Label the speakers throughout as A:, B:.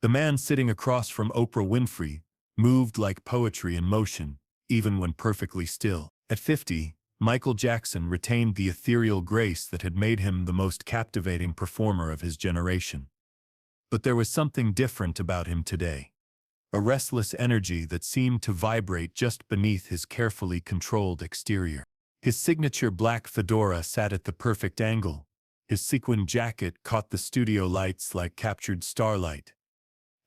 A: The man sitting across from Oprah Winfrey moved like poetry in motion, even when perfectly still. At 50, Michael Jackson retained the ethereal grace that had made him the most captivating performer of his generation. But there was something different about him today. A restless energy that seemed to vibrate just beneath his carefully controlled exterior. His signature black fedora sat at the perfect angle. His sequin jacket caught the studio lights like captured starlight.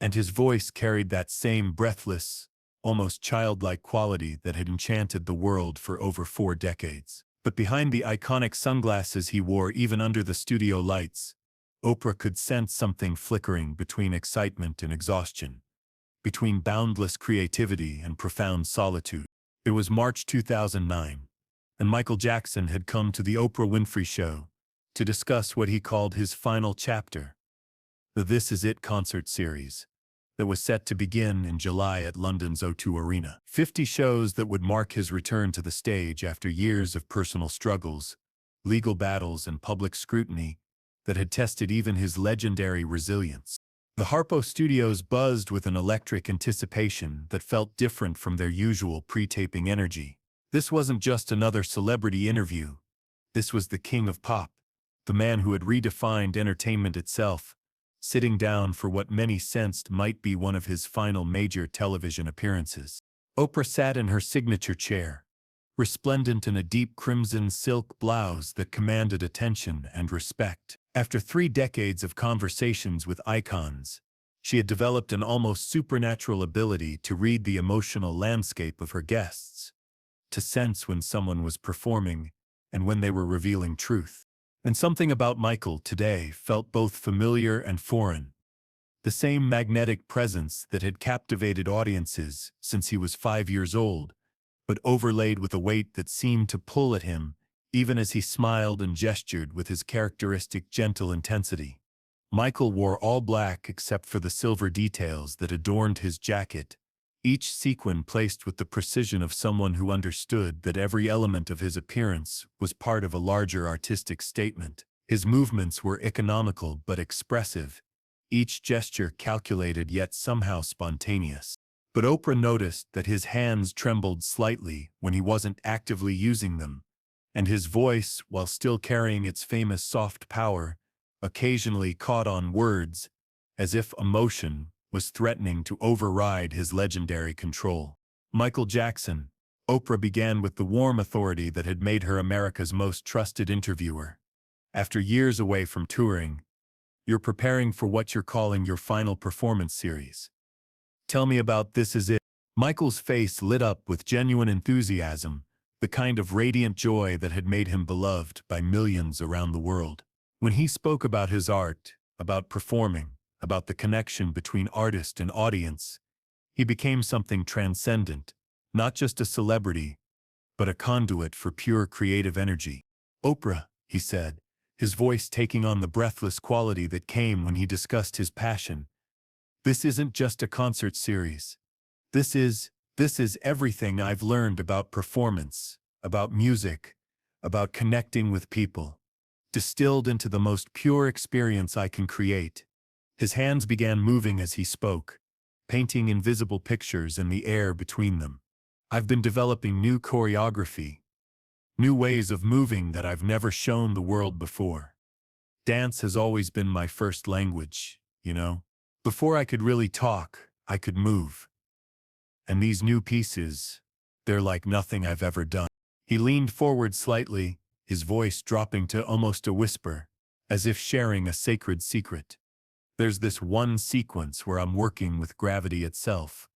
A: And his voice carried that same breathless, almost childlike quality that had enchanted the world for over 4 decades. But behind the iconic sunglasses he wore even under the studio lights, Oprah could sense something flickering between excitement and exhaustion, between boundless creativity and profound solitude. It was March 2009, and Michael Jackson had come to the Oprah Winfrey Show to discuss what he called his final chapter, the This Is It concert series that was set to begin in July at London's O2 Arena. 50 shows that would mark his return to the stage after years of personal struggles, legal battles, and public scrutiny that had tested even his legendary resilience. The Harpo Studios buzzed with an electric anticipation that felt different from their usual pre-taping energy. This wasn't just another celebrity interview. This was the king of pop, the man who had redefined entertainment itself, sitting down for what many sensed might be one of his final major television appearances. Oprah sat in her signature chair, resplendent in a deep crimson silk blouse that commanded attention and respect. After 3 decades of conversations with icons, she had developed an almost supernatural ability to read the emotional landscape of her guests, to sense when someone was performing and when they were revealing truth. And something about Michael today felt both familiar and foreign. The same magnetic presence that had captivated audiences since he was 5 years old, but overlaid with a weight that seemed to pull at him even as he smiled and gestured with his characteristic gentle intensity. Michael wore all black except for the silver details that adorned his jacket, each sequin placed with the precision of someone who understood that every element of his appearance was part of a larger artistic statement. His movements were economical but expressive, each gesture calculated yet somehow spontaneous. But Oprah noticed that his hands trembled slightly when he wasn't actively using them, and his voice, while still carrying its famous soft power, occasionally caught on words, as if emotion was threatening to override his legendary control. Michael Jackson. Oprah began with the warm authority that had made her America's most trusted interviewer. After years away from touring, you're preparing for what you're calling your final performance series. Tell me about This Is It. Michael's face lit up with genuine enthusiasm, the kind of radiant joy that had made him beloved by millions around the world. When he spoke about his art, about performing, about the connection between artist and audience, he became something transcendent, not just a celebrity, but a conduit for pure creative energy. Oprah, he said, his voice taking on the breathless quality that came when he discussed his passion. This isn't just a concert series. This is everything I've learned about performance, about music, about connecting with people, distilled into the most pure experience I can create. His hands began moving as he spoke, painting invisible pictures in the air between them. I've been developing new choreography, new ways of moving that I've never shown the world before. Dance has always been my first language, you know. Before I could really talk, I could move. And these new pieces, they're like nothing I've ever done. He leaned forward slightly, his voice dropping to almost a whisper, as if sharing a sacred secret. There's this one sequence where I'm working with gravity itself,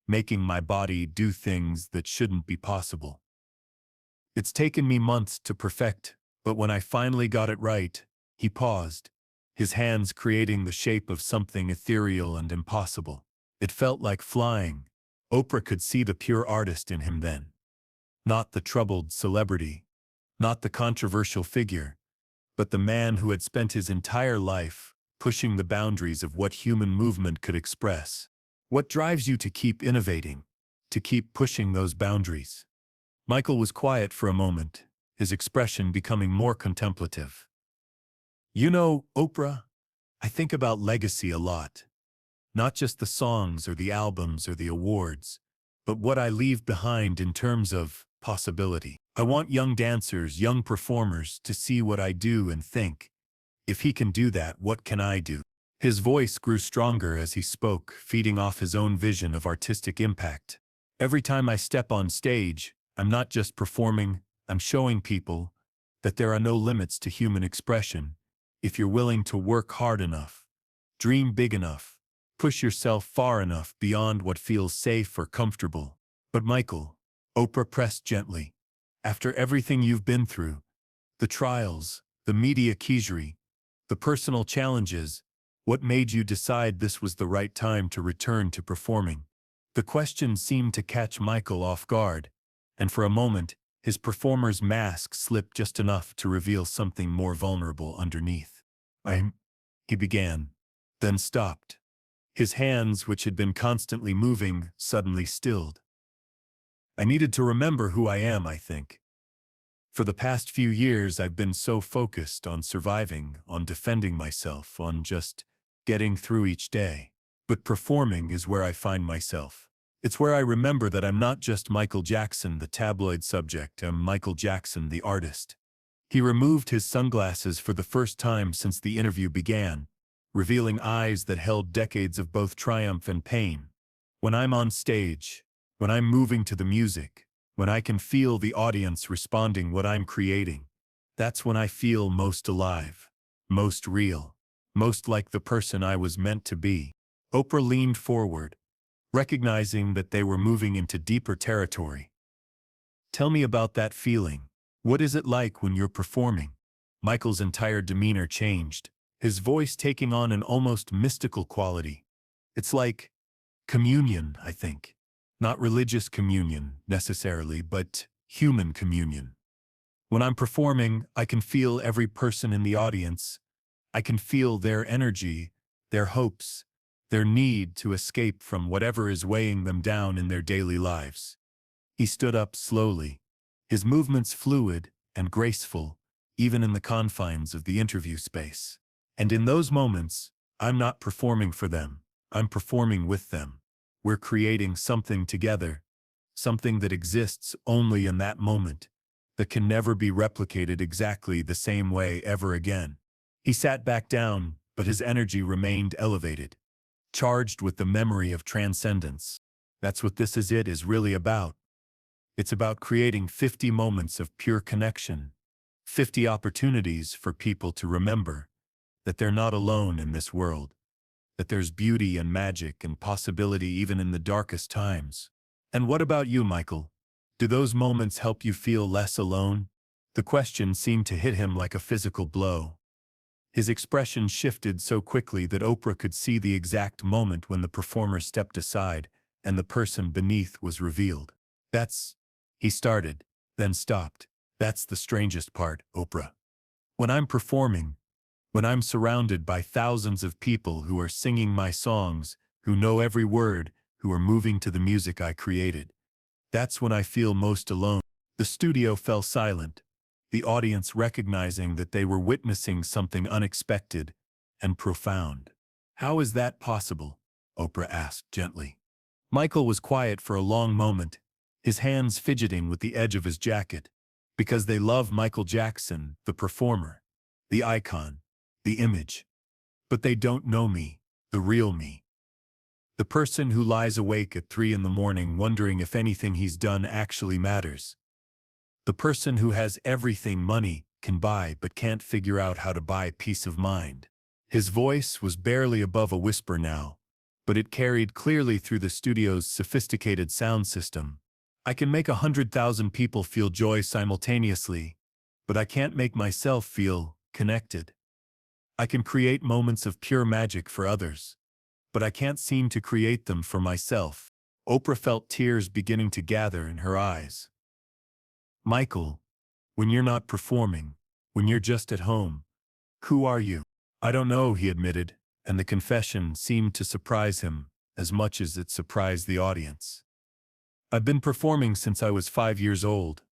A: making my body do things that shouldn't be possible. It's taken me months to perfect, but when I finally got it right, he paused, his hands creating the shape of something ethereal and impossible. It felt like flying. Oprah could see the pure artist in him then. Not the troubled celebrity, not the controversial figure, but the man who had spent his entire life pushing the boundaries of what human movement could express. What drives you to keep innovating, to keep pushing those boundaries? Michael was quiet for a moment, his expression becoming more contemplative. You know, Oprah, I think about legacy a lot. Not just the songs or the albums or the awards, but what I leave behind in terms of possibility. I want young dancers, young performers to see what I do and think, if he can do that, what can I do? His voice grew stronger as he spoke, feeding off his own vision of artistic impact. Every time I step on stage, I'm not just performing, I'm showing people that there are no limits to human expression if you're willing to work hard enough, dream big enough, push yourself far enough beyond what feels safe or comfortable. But Michael, Oprah pressed gently, after everything you've been through, the trials, the media quizery, the personal challenges, what made you decide this was the right time to return to performing? The question seemed to catch Michael off guard, and for a moment, his performer's mask slipped just enough to reveal something more vulnerable underneath. He began, then stopped. His hands, which had been constantly moving, suddenly stilled. I needed to remember who I am, I think. For the past few years, I've been so focused on surviving, on defending myself, on just getting through each day. But performing is where I find myself. It's where I remember that I'm not just Michael Jackson, the tabloid subject, I'm Michael Jackson, the artist. He removed his sunglasses for the first time since the interview began, revealing eyes that held decades of both triumph and pain. When I'm on stage, when I'm moving to the music, when I can feel the audience responding what I'm creating, that's when I feel most alive, most real, most like the person I was meant to be. Oprah leaned forward, recognizing that they were moving into deeper territory. Tell me about that feeling. What is it like when you're performing? Michael's entire demeanor changed, his voice taking on an almost mystical quality. It's like communion, I think. Not religious communion, necessarily, but human communion. When I'm performing, I can feel every person in the audience. I can feel their energy, their hopes, their need to escape from whatever is weighing them down in their daily lives. He stood up slowly, his movements fluid and graceful, even in the confines of the interview space. And in those moments, I'm not performing for them, I'm performing with them. We're creating something together, something that exists only in that moment, that can never be replicated exactly the same way ever again. He sat back down, but his energy remained elevated, charged with the memory of transcendence. That's what This Is It is really about. It's about creating 50 moments of pure connection, 50 opportunities for people to remember that they're not alone in this world, that there's beauty and magic and possibility even in the darkest times. And what about you, Michael? Do those moments help you feel less alone? The question seemed to hit him like a physical blow. His expression shifted so quickly that Oprah could see the exact moment when the performer stepped aside and the person beneath was revealed. He started, then stopped. That's the strangest part, Oprah. When I'm performing, when I'm surrounded by thousands of people who are singing my songs, who know every word, who are moving to the music I created, that's when I feel most alone. The studio fell silent, the audience recognizing that they were witnessing something unexpected and profound. How is that possible? Oprah asked gently. Michael was quiet for a long moment, his hands fidgeting with the edge of his jacket. Because they love Michael Jackson, the performer, the icon, the image. But they don't know me, the real me. The person who lies awake at 3 in the morning wondering if anything he's done actually matters. The person who has everything money can buy but can't figure out how to buy peace of mind. His voice was barely above a whisper now, but it carried clearly through the studio's sophisticated sound system. I can make 100,000 people feel joy simultaneously, but I can't make myself feel connected. I can create moments of pure magic for others, but I can't seem to create them for myself. Oprah felt tears beginning to gather in her eyes. Michael, when you're not performing, when you're just at home, who are you? I don't know, he admitted, and the confession seemed to surprise him as much as it surprised the audience. I've been performing since I was 5 years old.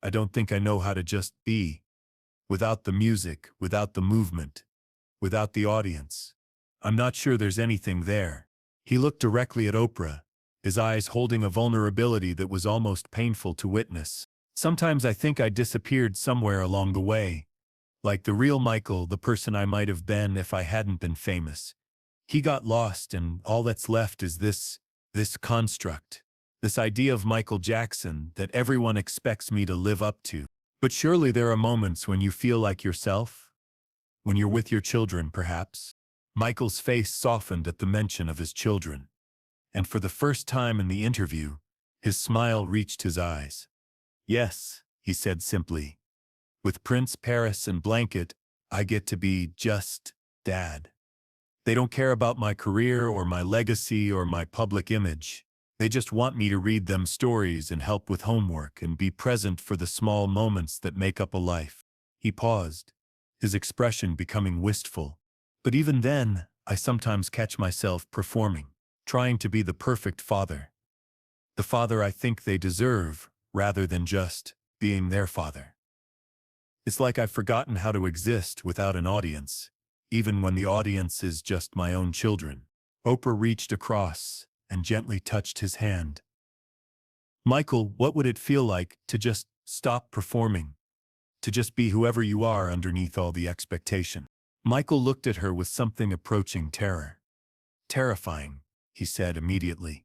A: I don't think I know how to just be. Without the music, without the movement, without the audience. I'm not sure there's anything there. He looked directly at Oprah, his eyes holding a vulnerability that was almost painful to witness. Sometimes I think I disappeared somewhere along the way, like the real Michael, the person I might have been if I hadn't been famous. He got lost, and all that's left is this construct, this idea of Michael Jackson that everyone expects me to live up to. But surely there are moments when you feel like yourself? When you're with your children, perhaps? Michael's face softened at the mention of his children, and for the first time in the interview, his smile reached his eyes. Yes, he said simply. With Prince, Paris, and Blanket, I get to be just Dad. They don't care about my career or my legacy or my public image. They just want me to read them stories and help with homework and be present for the small moments that make up a life. He paused, his expression becoming wistful. But even then, I sometimes catch myself performing, trying to be the perfect father. The father I think they deserve, rather than just being their father. It's like I've forgotten how to exist without an audience, even when the audience is just my own children. Oprah reached across and gently touched his hand. Michael, what would it feel like to just stop performing? To just be whoever you are underneath all the expectation? Michael looked at her with something approaching terror. Terrifying, he said immediately.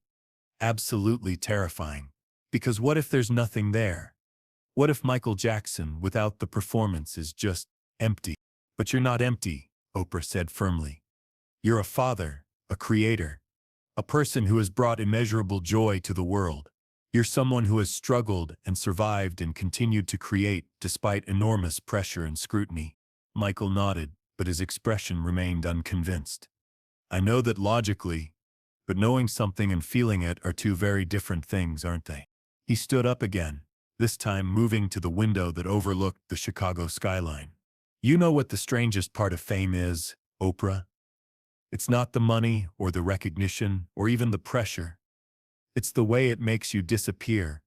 A: Absolutely terrifying. Because what if there's nothing there? What if Michael Jackson, without the performance, is just empty? But you're not empty, Oprah said firmly. You're a father, a creator, a person who has brought immeasurable joy to the world. You're someone who has struggled and survived and continued to create despite enormous pressure and scrutiny. Michael nodded, but his expression remained unconvinced. I know that logically, but knowing something and feeling it are two very different things, aren't they? He stood up again, this time moving to the window that overlooked the Chicago skyline. You know what the strangest part of fame is, Oprah? It's not the money or the recognition or even the pressure. It's the way it makes you disappear,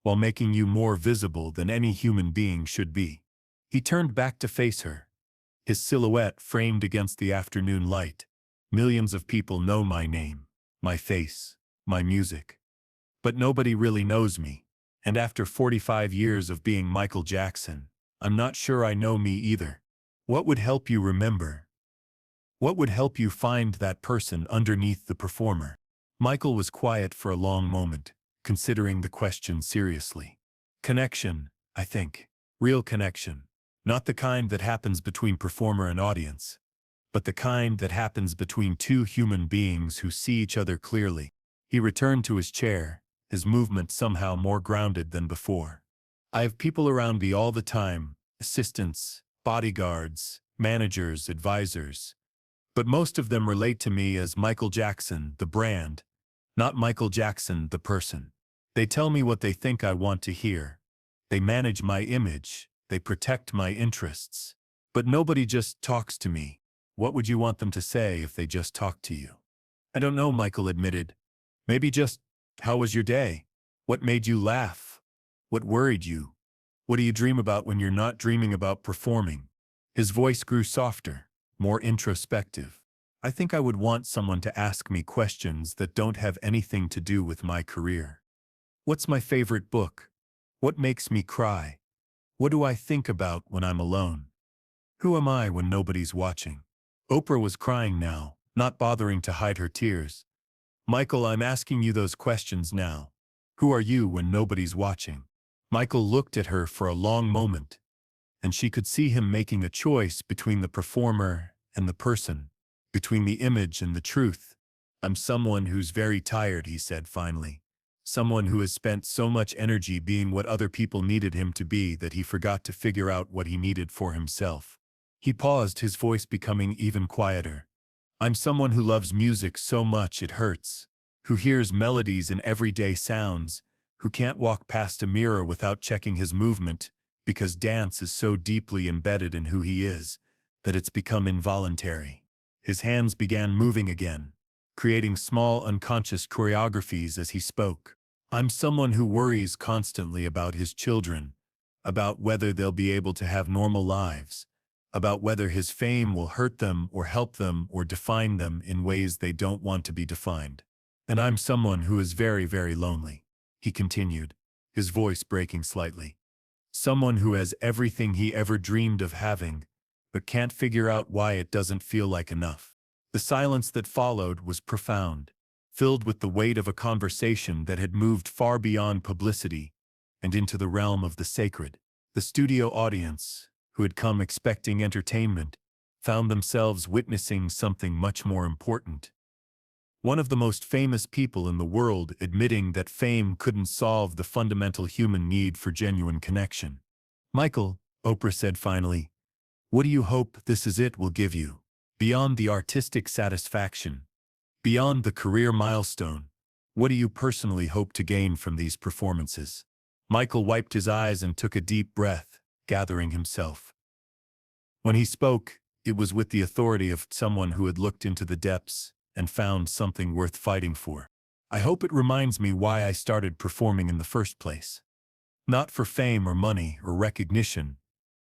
A: while making you more visible than any human being should be. He turned back to face her, his silhouette framed against the afternoon light. Millions of people know my name, my face, my music. But nobody really knows me. And after 45 years of being Michael Jackson, I'm not sure I know me either. What would help you remember? What would help you find that person underneath the performer? Michael was quiet for a long moment, considering the question seriously. Connection, I think. Real connection. Not the kind that happens between performer and audience, but the kind that happens between two human beings who see each other clearly. He returned to his chair, his movement somehow more grounded than before. I have people around me all the time, assistants, bodyguards, managers, advisors. But most of them relate to me as Michael Jackson, the brand, not Michael Jackson, the person. They tell me what they think I want to hear. They manage my image. They protect my interests. But nobody just talks to me. What would you want them to say if they just talked to you? I don't know, Michael admitted. Maybe just, how was your day? What made you laugh? What worried you? What do you dream about when you're not dreaming about performing? His voice grew softer, more introspective. I think I would want someone to ask me questions that don't have anything to do with my career. What's my favorite book? What makes me cry? What do I think about when I'm alone? Who am I when nobody's watching? Oprah was crying now, not bothering to hide her tears. Michael, I'm asking you those questions now. Who are you when nobody's watching? Michael looked at her for a long moment, and she could see him making a choice between the performer and the person, between the image and the truth. I'm someone who's very tired, he said finally. Someone who has spent so much energy being what other people needed him to be that he forgot to figure out what he needed for himself. He paused, his voice becoming even quieter. I'm someone who loves music so much it hurts, who hears melodies in everyday sounds, who can't walk past a mirror without checking his movement, because dance is so deeply embedded in who he is, that it's become involuntary. His hands began moving again, creating small unconscious choreographies as he spoke. I'm someone who worries constantly about his children, about whether they'll be able to have normal lives, about whether his fame will hurt them or help them or define them in ways they don't want to be defined. And I'm someone who is very, very lonely, he continued, his voice breaking slightly. Someone who has everything he ever dreamed of having, but can't figure out why it doesn't feel like enough. The silence that followed was profound, filled with the weight of a conversation that had moved far beyond publicity and into the realm of the sacred. The studio audience, who had come expecting entertainment, found themselves witnessing something much more important. One of the most famous people in the world admitting that fame couldn't solve the fundamental human need for genuine connection. "Michael," Oprah said finally, "what do you hope This Is It will give you? Beyond the artistic satisfaction, beyond the career milestone, what do you personally hope to gain from these performances?" Michael wiped his eyes and took a deep breath, gathering himself. When he spoke, it was with the authority of someone who had looked into the depths and found something worth fighting for. "I hope it reminds me why I started performing in the first place. Not for fame or money or recognition,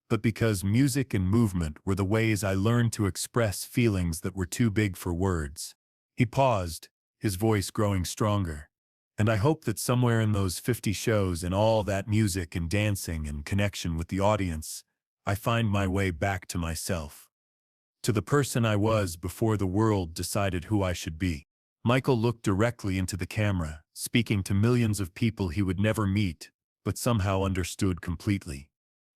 A: but because music and movement were the ways I learned to express feelings that were too big for words." He paused, his voice growing stronger. "And I hope that somewhere in those 50 shows and all that music and dancing and connection with the audience, I find my way back to myself. To the person I was before the world decided who I should be." Michael looked directly into the camera, speaking to millions of people he would never meet, but somehow understood completely.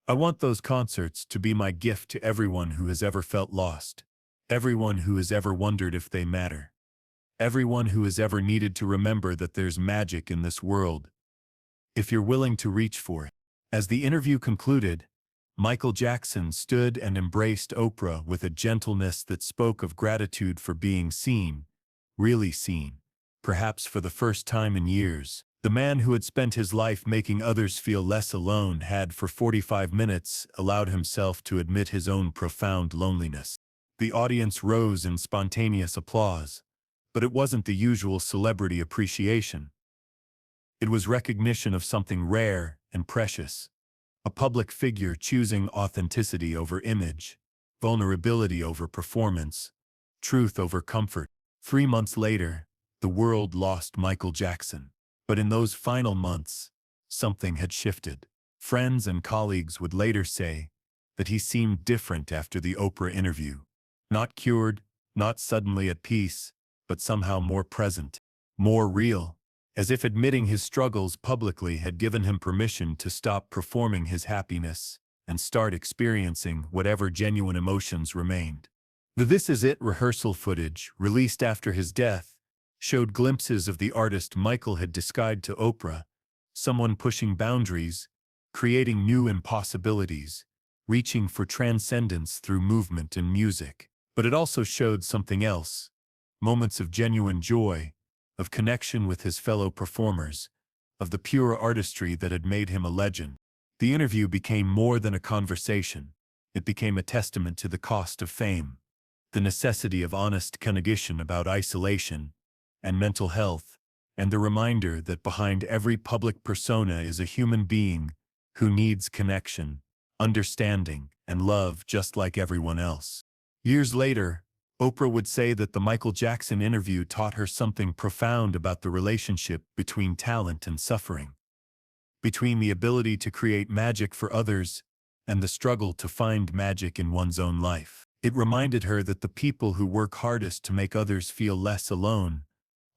A: "I want those concerts to be my gift to everyone who has ever felt lost, everyone who has ever wondered if they matter, everyone who has ever needed to remember that there's magic in this world, if you're willing to reach for it." As the interview concluded, Michael Jackson stood and embraced Oprah with a gentleness that spoke of gratitude for being seen, really seen, perhaps for the first time in years. The man who had spent his life making others feel less alone had for 45 minutes allowed himself to admit his own profound loneliness. The audience rose in spontaneous applause, but it wasn't the usual celebrity appreciation. It was recognition of something rare and precious. A public figure choosing authenticity over image, vulnerability over performance, truth over comfort. 3 months later, the world lost Michael Jackson. But in those final months, something had shifted. Friends and colleagues would later say that he seemed different after the Oprah interview. Not cured, not suddenly at peace, but somehow more present, more real. As if admitting his struggles publicly had given him permission to stop performing his happiness and start experiencing whatever genuine emotions remained. The This Is It rehearsal footage, released after his death, showed glimpses of the artist Michael had described to Oprah, someone pushing boundaries, creating new impossibilities, reaching for transcendence through movement and music. But it also showed something else, moments of genuine joy, of connection with his fellow performers, of the pure artistry that had made him a legend. The interview became more than a conversation. It became a testament to the cost of fame, the necessity of honest conversation about isolation and mental health, and the reminder that behind every public persona is a human being who needs connection, understanding, and love just like everyone else. Years later, Oprah would say that the Michael Jackson interview taught her something profound about the relationship between talent and suffering, between the ability to create magic for others and the struggle to find magic in one's own life. It reminded her that the people who work hardest to make others feel less alone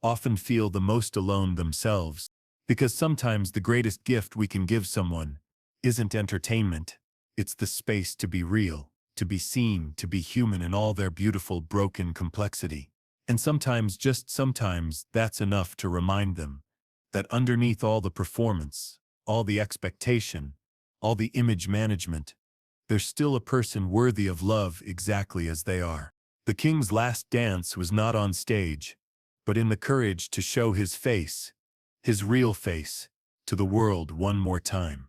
A: often feel the most alone themselves, because sometimes the greatest gift we can give someone isn't entertainment, it's the space to be real, to be seen, to be human in all their beautiful broken complexity. And sometimes, just sometimes, that's enough to remind them that underneath all the performance, all the expectation, all the image management, there's still a person worthy of love exactly as they are. The king's last dance was not on stage, but in the courage to show his face, his real face, to the world one more time.